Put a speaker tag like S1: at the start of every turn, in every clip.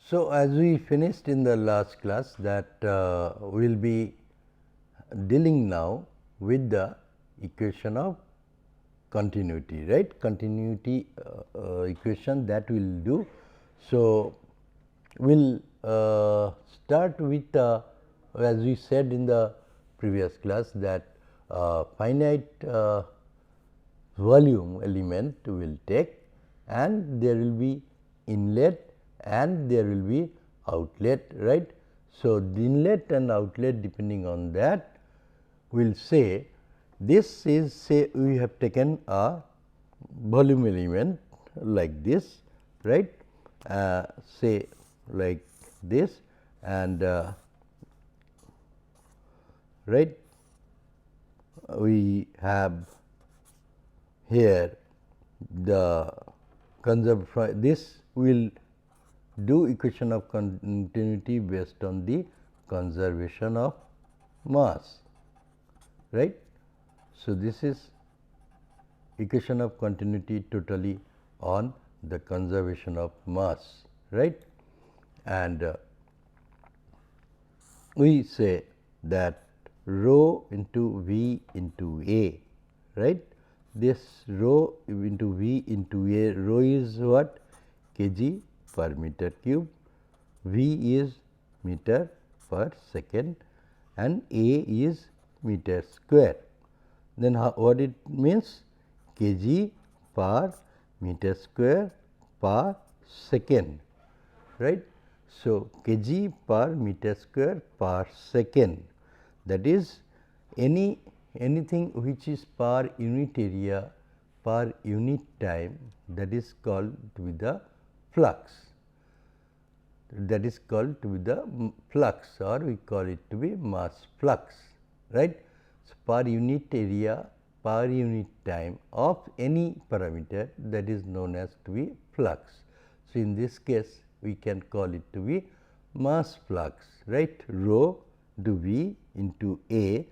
S1: So, as we finished in the last class that we will be dealing now with the equation of continuity, right, continuity equation that we will do. So, we will start with as we said in the previous class that finite volume element will take and there will be inlet and there will be outlet, right. So, the inlet and outlet depending on that we will say this is, say we have taken a volume element like this, right, say like this and right, we have here the conservation, this will do equation of continuity based on the conservation of mass, right. So, this is equation of continuity totally on the conservation of mass, right, and we say that rho into V into A, right. This rho into V into A, rho is what? Kg per meter cube, V is meter per second and A is meter square. Then what it means? Kg per meter square per second, right. So, kg per meter square per second, that is anything which is per unit area per unit time, that is called to be the flux, that is called to be the flux, or we call it to be mass flux, right. So, per unit area per unit time of any parameter, that is known as to be flux. So, in this case we can call it to be mass flux, right, rho to V into A,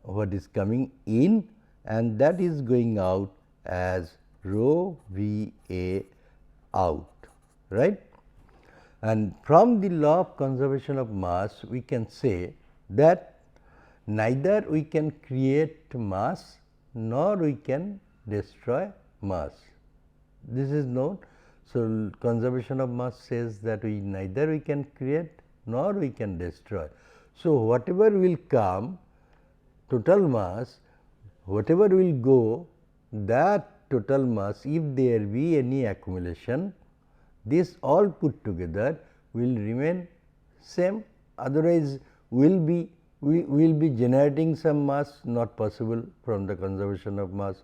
S1: what is coming in and that is going out as rho V A out, right. And from the law of conservation of mass, we can say that neither we can create mass nor we can destroy mass. This is known. So, conservation of mass says that neither we can create nor we can destroy. So, whatever will come total mass, whatever will go, that total mass, if there be any accumulation, this all put together will remain same, otherwise we will be generating some mass, not possible from the conservation of mass.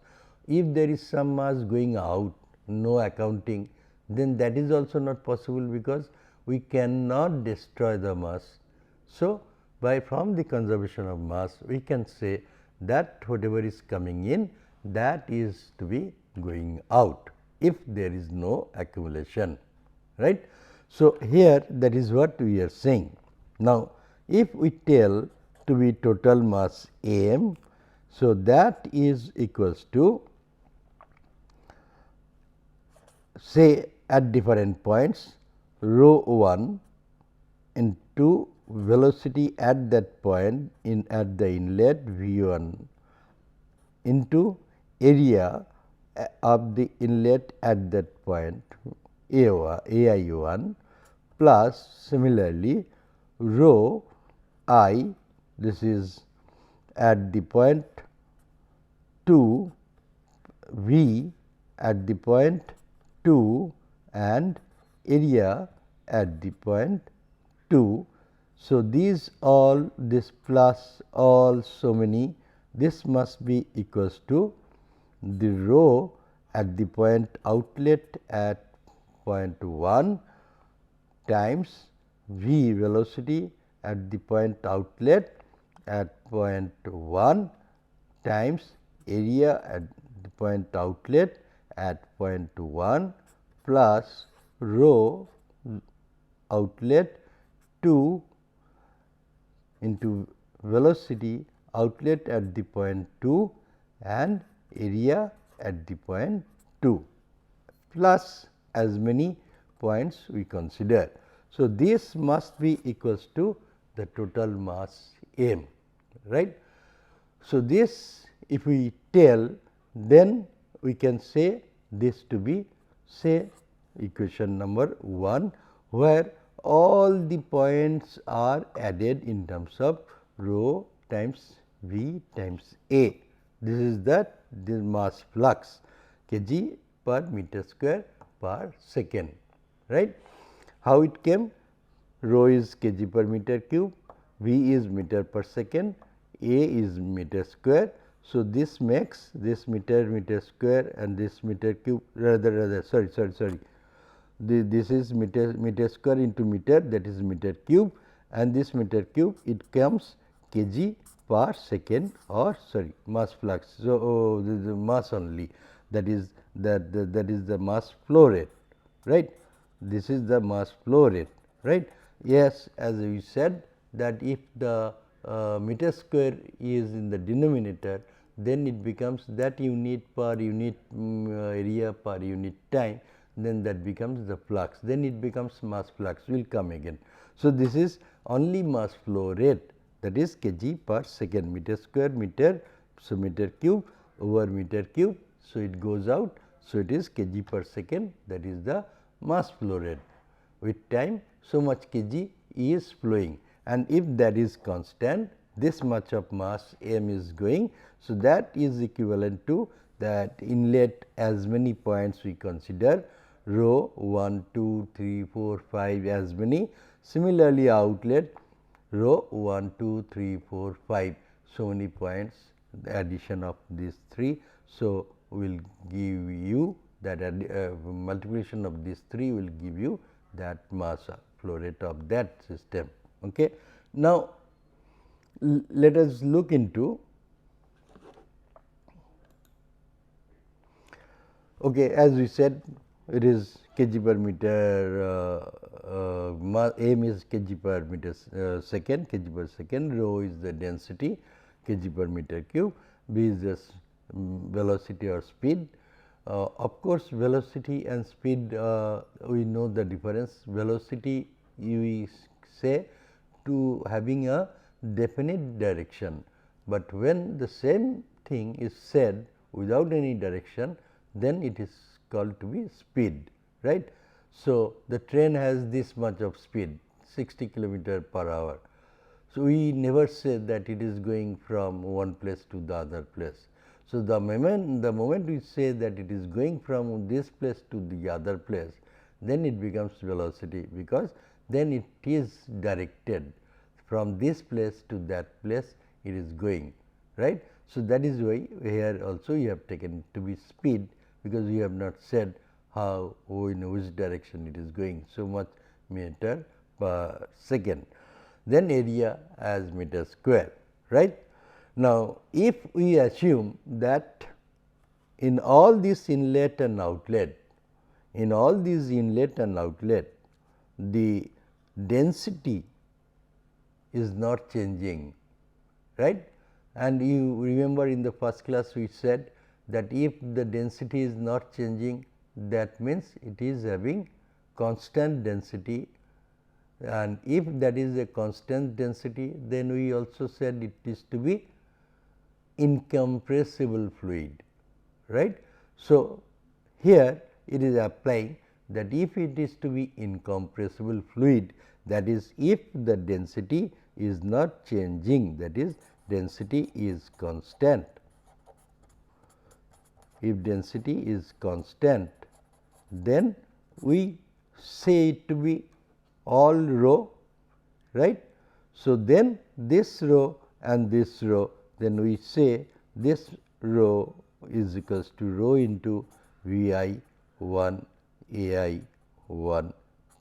S1: If there is some mass going out, no accounting, then that is also not possible, because we cannot destroy the mass. So, from the conservation of mass, we can say that whatever is coming in, that is to be going out if there is no accumulation, right. So, here that is what we are saying. Now, if we tell to be total mass m, so that is equals to, say at different points rho 1 into velocity at that point in at the inlet V 1 into area of the inlet at that point A I 1 plus similarly rho I, this is at the point 2 V at the point 2 and area at the point 2. So, these all this plus all so many, this must be equals to the rho at the point outlet at point 1 times V velocity at the point outlet at point 1 times area at the point outlet at point 1 plus rho outlet 2 into velocity outlet at the point 2 and area at the point 2 plus as many points we consider. So, this must be equals to the total mass m, right. So, this if we tell, then we can say this to be, say, equation number 1, where all the points are added in terms of rho times V times A. This is that this mass flux kg per meter square per second, right. How it came? Rho is kg per meter cube, V is meter per second, A is meter square. So, this makes this meter square and this meter cube, rather sorry, this is meter square into meter, that is meter cube, and this meter cube it comes kg per second, or sorry, mass flux. So, this is the mass only, that is that is the mass flow rate, right. This is the mass flow rate, right. Yes, as we said that if the meter square is in the denominator, then it becomes that unit per unit area per unit time, then that becomes the flux, then it becomes mass flux will come again. So, this is only mass flow rate, that is kg per second, meter square meter. So, meter cube over meter cube. So, it goes out. So, it is kg per second, that is the mass flow rate. With time, so much kg is flowing, and if that is constant, this much of mass m is going. So, that is equivalent to that inlet as many points we consider, rho 1, 2, 3, 4, 5 as many. Similarly, outlet rho 1, 2, 3, 4, 5, so many points, the addition of these 3. So, will give you that multiplication of these 3 will give you that mass flow rate of that system. Okay. Now, let us look into, okay, as we said, it is kg per meter, m is kg per meter second, kg per second, rho is the density, kg per meter cube, v is the velocity or speed. Of course, velocity and speed we know the difference. Velocity we say to having a definite direction, but when the same thing is said without any direction, then it is called to be speed, right. So, the train has this much of speed, 60 kilometer per hour. So, we never say that it is going from one place to the other place. So, the moment we say that it is going from this place to the other place, then it becomes velocity, because then it is directed from this place to that place it is going, right. So, that is why here also you have taken to be speed, because we have not said how in which direction it is going, so much meter per second. Then area as meter square, right. Now, if we assume that in all these inlet and outlet, the density is not changing, right. And you remember in the first class we said that if the density is not changing, that means it is having constant density, and if that is a constant density, then we also said it is to be incompressible fluid, right. So, here it is applying that if it is to be incompressible fluid, that is if the density is not changing, that is density is constant. If density is constant, then we say it to be all rho, right. So, then this rho and this rho, then we say this rho is equals to rho into V I 1 A I 1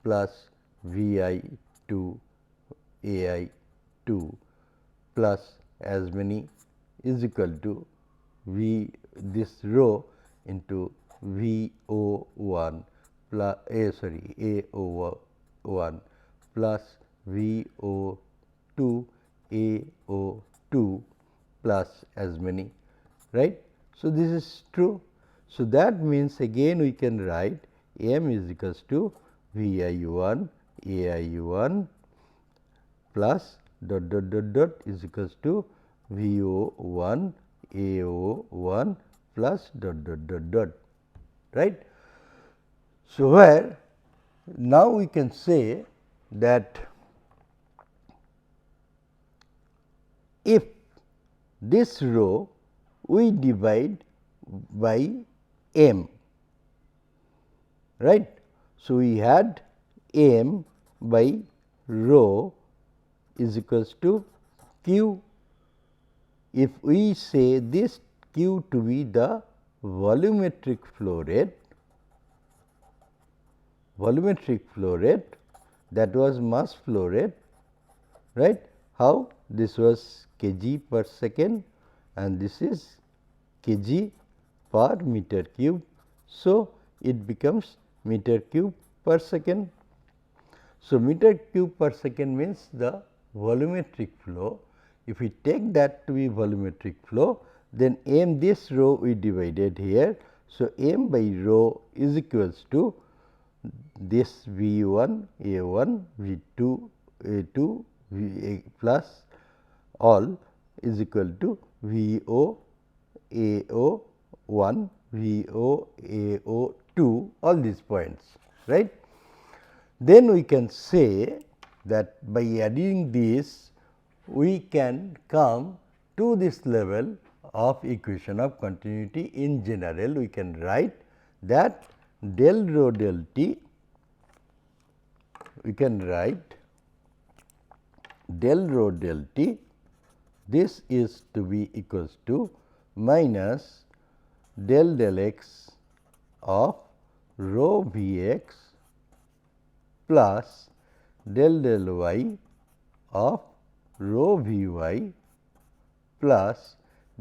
S1: plus V I 2 A I 2 plus as many is equal to V this rho into V O 1 plus A O 1 plus V O 2 A O 2 plus as many, right. So, this is true. So, that means again we can write m is equals to V I 1 AI1 plus dot is equals to VO1 AO1 plus dot, right. So, where now we can say that if this row we divide by m, right. So, we had m by rho is equals to q. If we say this q to be the volumetric flow rate, that was mass flow rate, right. How? This was kg per second and this is kg per meter cube. So, it becomes meter cube per second. So, meter cube per second means the volumetric flow. If we take that to be volumetric flow, then m, this rho we divided here. So, m by rho is equals to this V 1 A 1 V 2 A 2 V A plus all is equal to V O A O 1 V O A O 2, all these points, right. Then we can say that by adding this we can come to this level of equation of continuity. In general, we can write that del rho del T, we can write del rho del T, this is to be equals to minus del x of rho V x plus del y of rho V y plus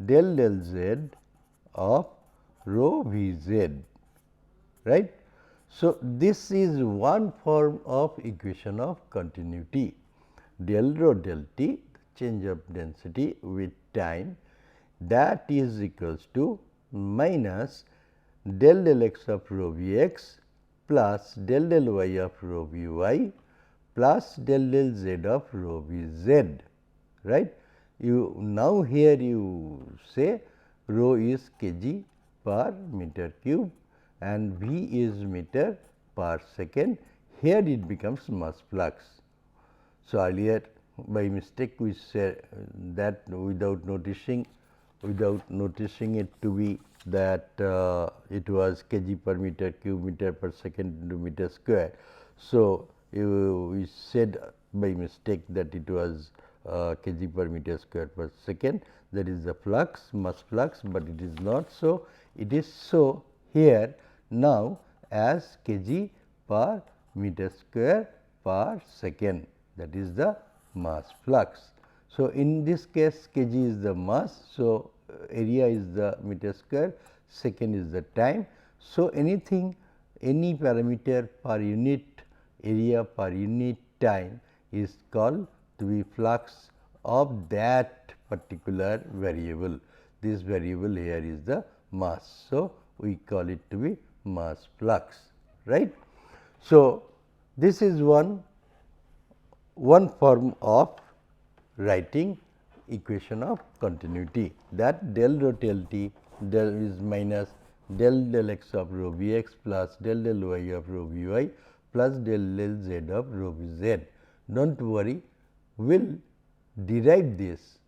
S1: del z of rho V z, right. So, this is one form of equation of continuity. Del rho del T, change of density with time, that is equals to minus del x of rho V x plus del y of rho V y plus del z of rho V z, right. You now here you say rho is kg per meter cube and V is meter per second. Here it becomes mass flux. So, earlier by mistake we said that without noticing it to be that it was kg per meter cube meter per second into meter square. So, we said by mistake that it was kg per meter square per second, that is the flux, mass flux, but it is not so. It is so here now as kg per meter square per second, that is the mass flux. So, in this case kg is the mass. So, area is the meter square, second is the time. So, anything, any parameter per unit area per unit time is called to be flux of that particular variable. This variable here is the mass. So, we call it to be mass flux, right. So, this is one form of writing equation of continuity, that del rho del T del is minus del x of rho V x plus del y of rho V y plus del z of rho V z. Do not worry, we will derive this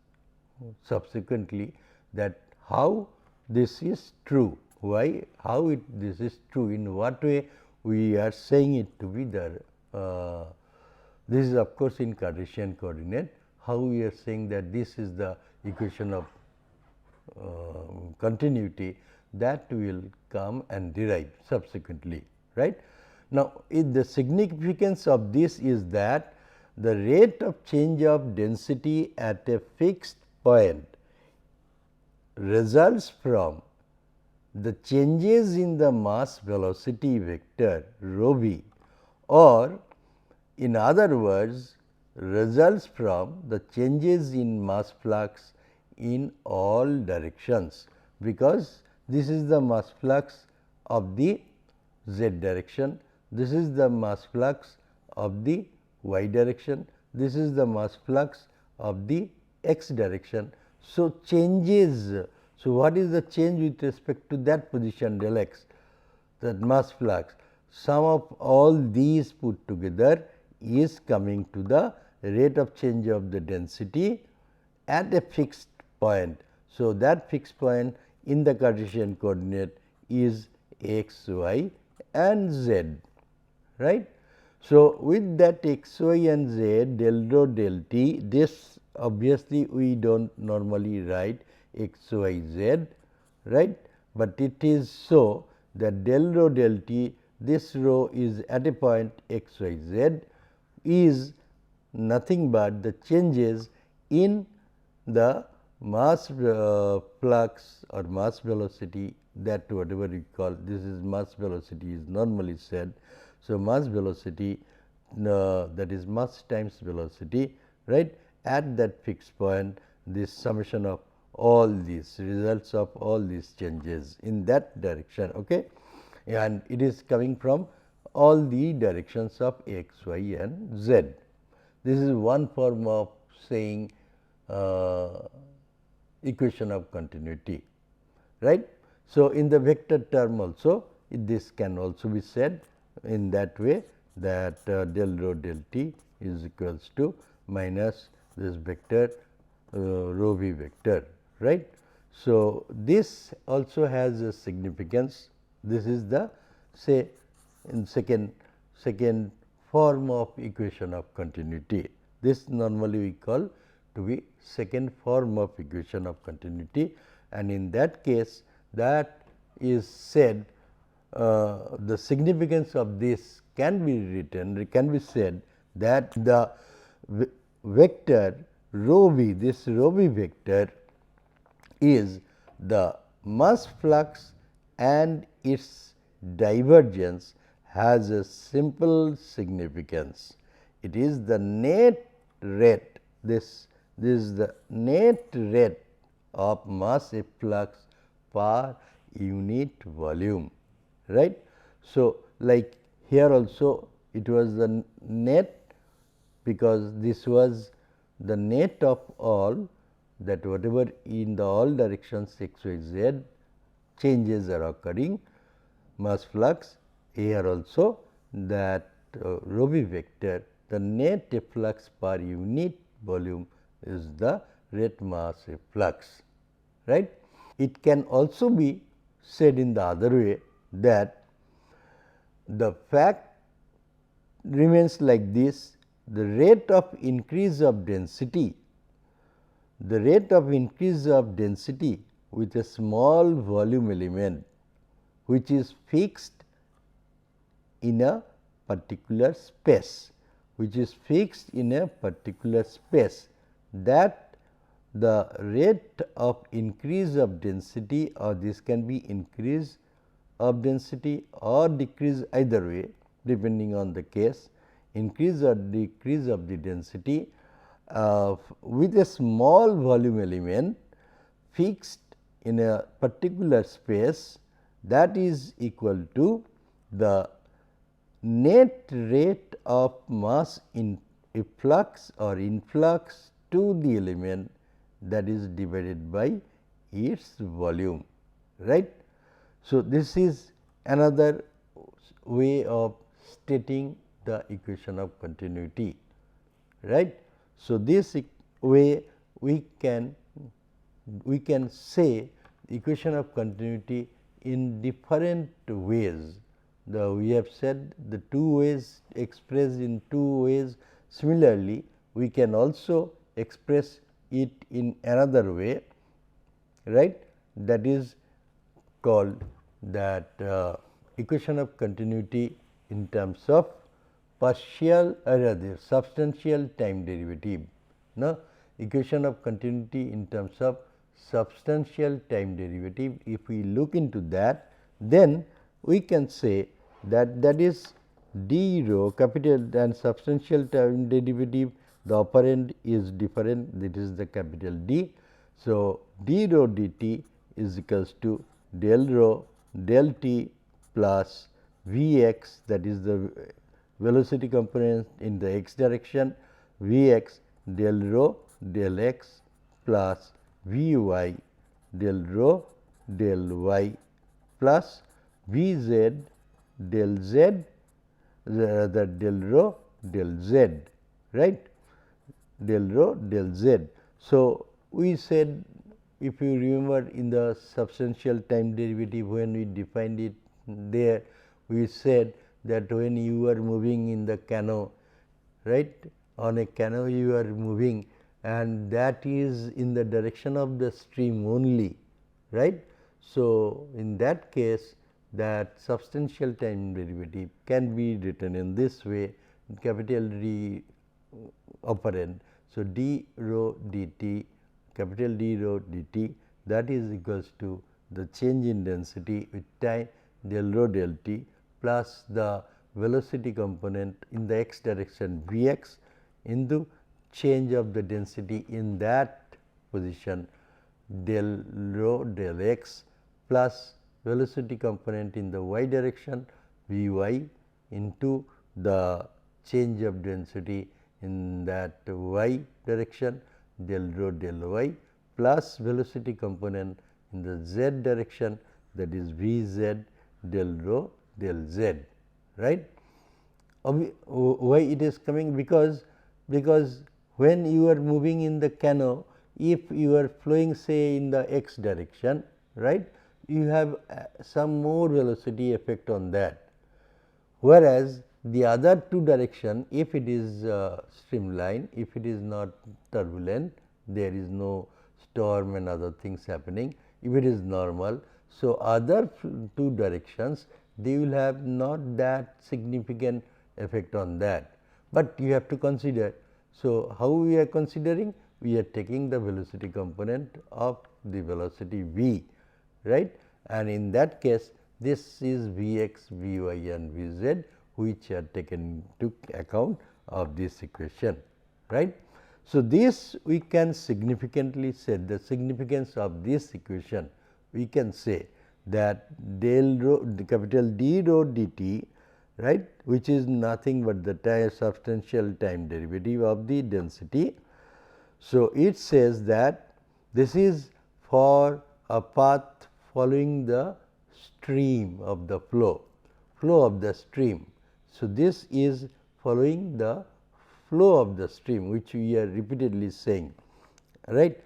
S1: subsequently, that how this is true, why, how this is true, in what way we are saying it to be there. This is of course in Cartesian coordinate, how we are saying that this is the equation of continuity, that will come and derive subsequently, right. Now, the significance of this is that the rate of change of density at a fixed point results from the changes in the mass velocity vector rho v, or in other words results from the changes in mass flux in all directions, because this is the mass flux of the z direction, this is the mass flux of the y direction, this is the mass flux of the x direction. So, changes. So, what is the change with respect to that position del x, that mass flux? Sum of all these put together is coming to the rate of change of the density at a fixed point. So, that fixed point in the Cartesian coordinate is x, y and z, right. So, with that x, y and z, del rho del t, this obviously we do not normally write x, y, z, right, but it is so that del rho del t, this rho is at a point x, y, z is nothing but the changes in the mass flux or mass velocity, that whatever we call, this is mass velocity is normally said. So, mass velocity, that is mass times velocity, right, at that fixed point, this summation of all these results of all these changes in that direction, okay, and it is coming from all the directions of x, y and z. This is one form of saying equation of continuity, right. So, in the vector term also this can also be said in that way, that del rho del t is equals to minus this vector rho v vector, right. So, this also has a significance. This is the say in second form of equation of continuity. This normally we call to be second form of equation of continuity, and in that case that is said, the significance of this can be written, can be said that the vector rho v, this rho v vector is the mass flux and its divergence has a simple significance. It is the net rate, this is the net rate of mass efflux per unit volume, right. So, like here also it was the net, because this was the net of all, that whatever in the all directions x, y, z changes are occurring, mass flux, here also that rho v vector, the net efflux per unit volume is the rate mass efflux, right. It can also be said in the other way, that the fact remains like this, the rate of increase of density, the rate of increase of density with a small volume element which is fixed in a particular space, which is fixed in a particular space, that the rate of increase of density, or this can be increase of density or decrease, either way depending on the case, increase or decrease of the density with a small volume element fixed in a particular space, that is equal to the net rate of mass in efflux or influx to the element, that is divided by its volume, right. So, this is another way of stating the equation of continuity, right. So, this way we can say equation of continuity in different ways. We have said the two ways, expressed in two ways. Similarly, we can also express it in another way, right, that is called that equation of continuity in terms of partial or rather substantial time derivative. Now, equation of continuity in terms of substantial time derivative, if we look into that, then we can say that that is d rho capital and substantial time derivative, the operand is different, that is the capital D. So, d rho dt is equals to del rho del t plus V x, that is the velocity component in the x direction Vx del rho del x plus Vy del rho del y plus Vz del z rather del rho del z, right, del rho del z. So, we said, if you remember in the substantial time derivative when we defined it there, we said that when you are moving in the canoe, right, on a canoe you are moving and that is in the direction of the stream only, right. So, in that case that substantial time derivative can be written in this way, capital D operand. So, d rho dt, capital D rho dt, that is equals to the change in density with time del rho del t plus the velocity component in the x direction Vx into change of the density in that position del rho del x plus velocity component in the y direction Vy into the change of density in that y direction del rho del y plus velocity component in the z direction, that is Vz del rho del z, right. Why it is coming? Because when you are moving in the canoe, if you are flowing say in the x direction, right, you have some more velocity effect on that. Whereas, the other two direction, if it is streamline, if it is not turbulent, there is no storm and other things happening, if it is normal. So, other two directions they will have not that significant effect on that, but you have to consider. So, how we are considering? We are taking the velocity component of the velocity v, right, and in that case this is Vx, Vy and Vz which are taken into account of this equation, right. So, this we can significantly say the significance of this equation, we can say that del rho capital D rho dt, right, which is nothing but the substantial time derivative of the density. So, it says that this is for a path following the stream of the flow of the stream. So, this is following the flow of the stream, which we are repeatedly saying, right.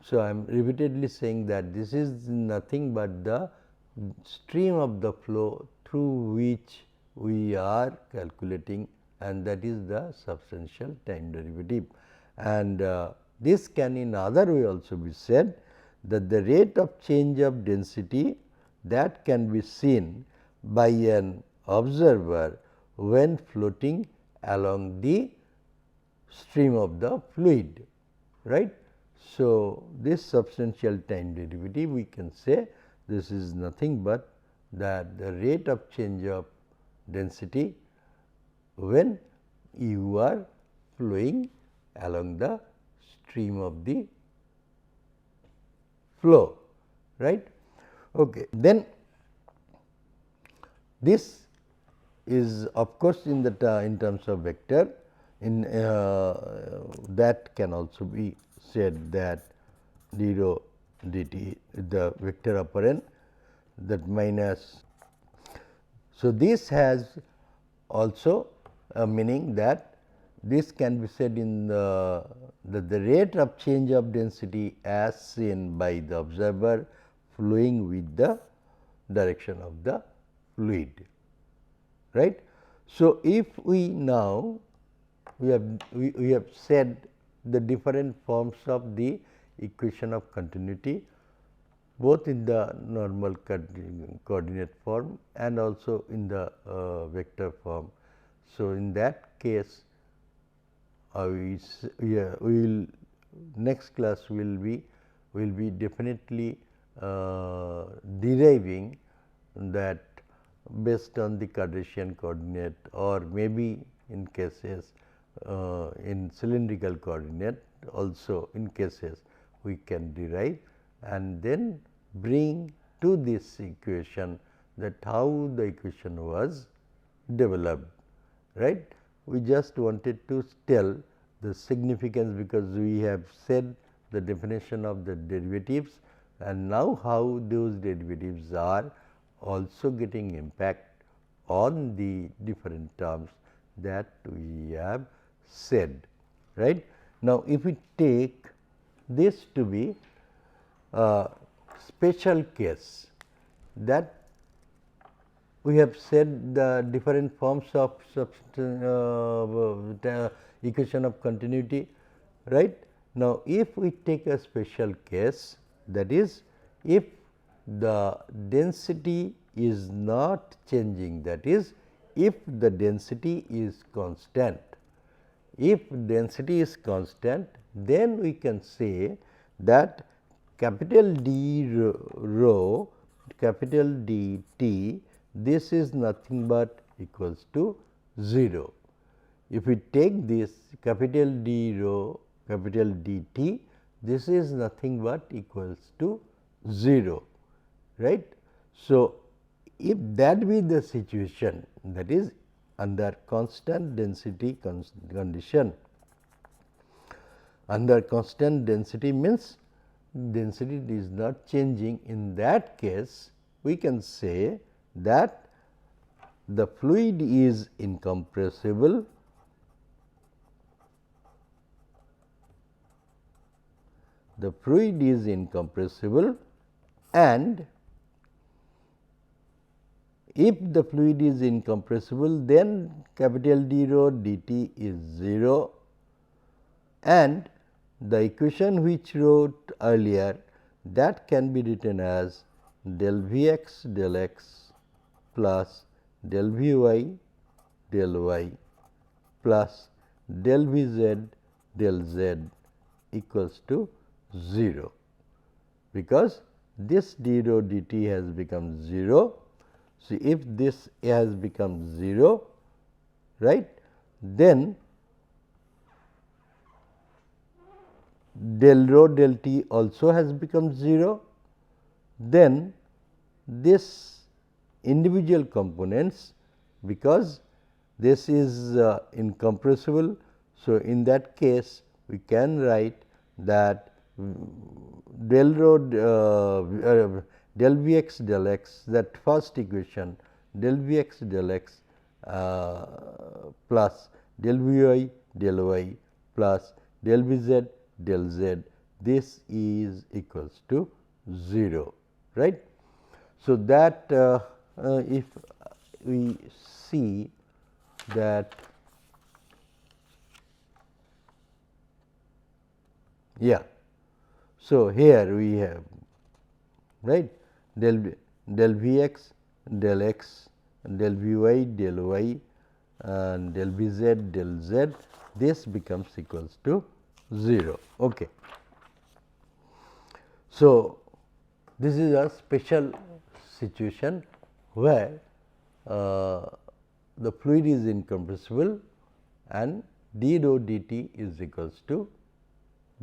S1: So, I am repeatedly saying that this is nothing but the stream of the flow through which we are calculating, and that is the substantial time derivative. And this can in other way also be said that the rate of change of density that can be seen by an observer when floating along the stream of the fluid, right. So, this substantial time derivative we can say this is nothing but that the rate of change of density when you are flowing along the stream of the flow, right. Okay. Then this is of course in the in terms of vector, in that can also be said that d rho dt the vector operand that minus. So, this has also a meaning that this can be said in the rate of change of density as seen by the observer flowing with the direction of the fluid, right. So, if we now we have said the different forms of the equation of continuity, both in the normal coordinate form and also in the vector form. So, in that case we will next class will be definitely deriving that based on the Cartesian coordinate, or maybe in cases in cylindrical coordinate also in cases we can derive, and then bring to this equation that how the equation was developed, right. We just wanted to tell the significance, because we have said the definition of the derivatives, and now how those derivatives are also getting impact on the different terms that we have said, right. Now, if we take this to be a special case, that we have said the different forms of equation of continuity, right. Now, if we take a special case, that is, if the density is not changing, that is, if the density is constant. If density is constant, then we can say that capital D rho, capital D t, this is nothing but equals to 0. If we take this capital D rho, capital D t, this is nothing but equals to 0, right. So, if that be the situation, that is under constant density condition, under constant density means density is not changing, in that case we can say that the fluid is incompressible, the fluid is incompressible, and if the fluid is incompressible, then capital D rho dt is 0, and the equation which wrote earlier, that can be written as del V x del x plus del V y del y plus del V z del z equals to 0, because this d rho dt has become 0. So, if this has become 0, right, then del rho del t also has become 0, then this individual components, because this is incompressible. So, in that case we can write that del rho del V x del x, that first equation del V x del x plus del V y del y plus del V z del z, this is equals to 0, right. So, that if we see that, yeah. So, here we have, right, del V x del x, del V y del y, and del V z del z, this becomes equals to 0. Okay. So, this is a special situation where the fluid is incompressible and d rho dt is equals to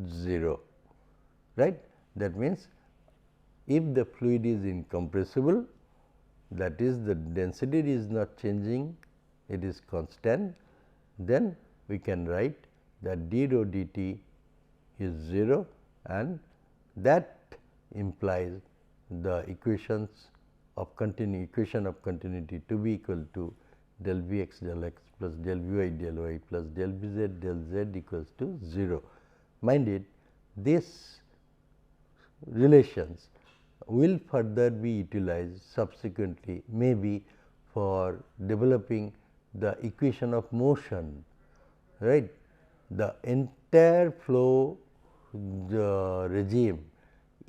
S1: 0, right. That means, if the fluid is incompressible, that is the density is not changing, it is constant, then we can write that d rho dt is 0, and that implies the equation of continuity to be equal to del V x del x plus del V y del y plus del V z del z equals to 0. Mind it, these relations will further be utilized subsequently, maybe for developing the equation of motion, right. The entire flow regime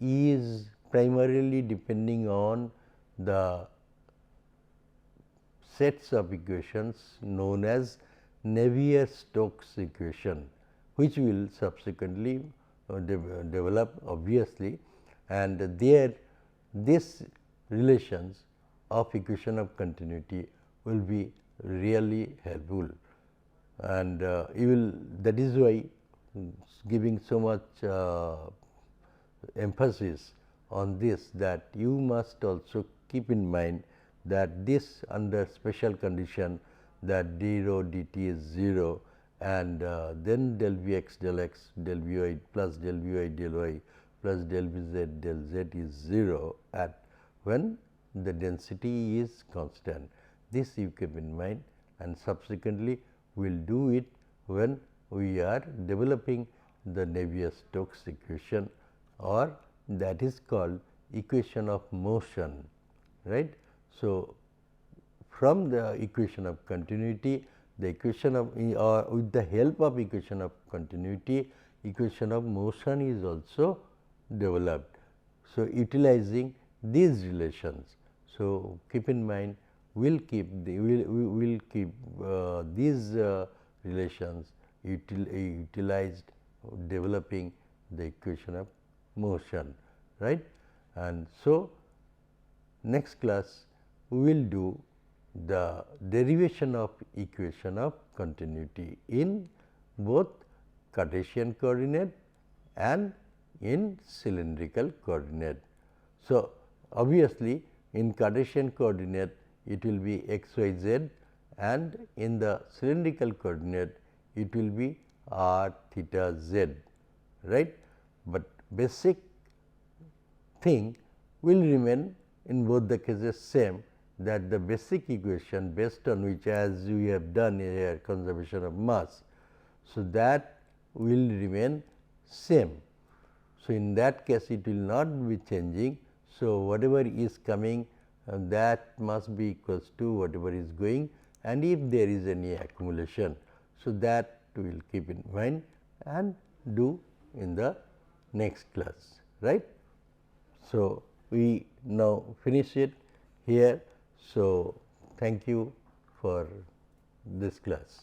S1: is primarily depending on the sets of equations known as Navier-Stokes equation, which will subsequently develop obviously, and there this relations of equation of continuity will be really helpful, and you will, that is why giving so much emphasis on this, that you must also keep in mind that this under special condition, that d rho dt is 0, and then del v x del x del v y plus del v y del y plus del v z del z is 0 at when the density is constant. This you keep in mind, and subsequently we will do it when we are developing the Navier-Stokes equation, or that is called equation of motion, right. So, from the equation of continuity, the equation of with the help of equation of continuity, equation of motion is also developed. So, utilizing these relations. So, keep in mind we will keep these relations utilized developing the equation of motion, right. And so, next class we will do the derivation of equation of continuity in both Cartesian coordinate and in cylindrical coordinate. So, obviously, in Cartesian coordinate it will be x, y, z, and in the cylindrical coordinate it will be r, theta, z, right. But basic thing will remain in both the cases same, that the basic equation based on which, as we have done here, conservation of mass. So, that will remain same. So, in that case it will not be changing. So, whatever is coming that must be equals to whatever is going, and if there is any accumulation. So, that we will keep in mind and do in the next class, right. So, we now finish it here. So, thank you for this class.